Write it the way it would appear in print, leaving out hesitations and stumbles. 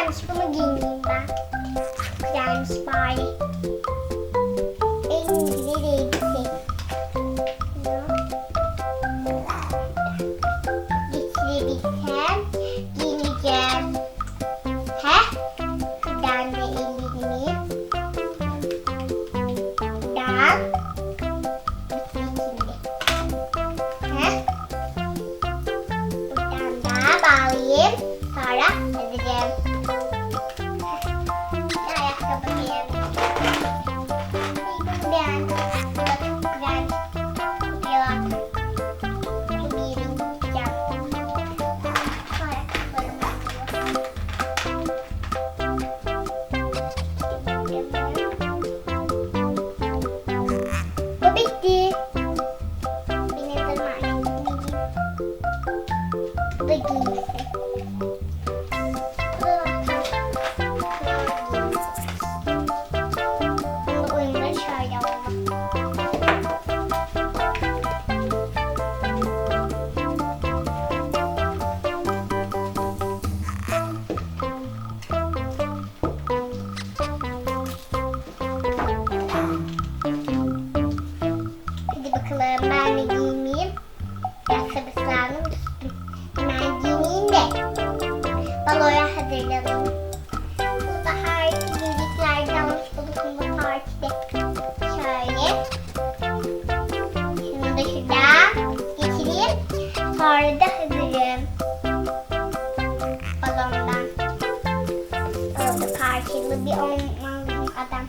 güzelmiş, bunu giyineyim ben. Güzelmiş bari. En güzel elbise. Getirebilsem giyineceğim. Buradan da ellerimi. Buradan. Buradan da bağlayayım. Sonra hazırım. Ayakkabı giyeyim. Bunu beğendim. Bakın güzel. Yok. Bu bir yerin gideceğim. Ayakkabılarımı bu bitti. Benim de marketime giyeyim. Bu da giyilsin. Oyunları şöyle oldu. Hadi bakalım, ben de giyineyim. Biraz sabırsızlandım. Hemen giyineyim de baloya hazırlanayım. Bu da harika giyeceklerden buldum bu partide. Şöyle. Şunu da şuradan geçireyim. Sonra da hazırım. Balondan. Oldu, karşılığı bir olmalıyım adam.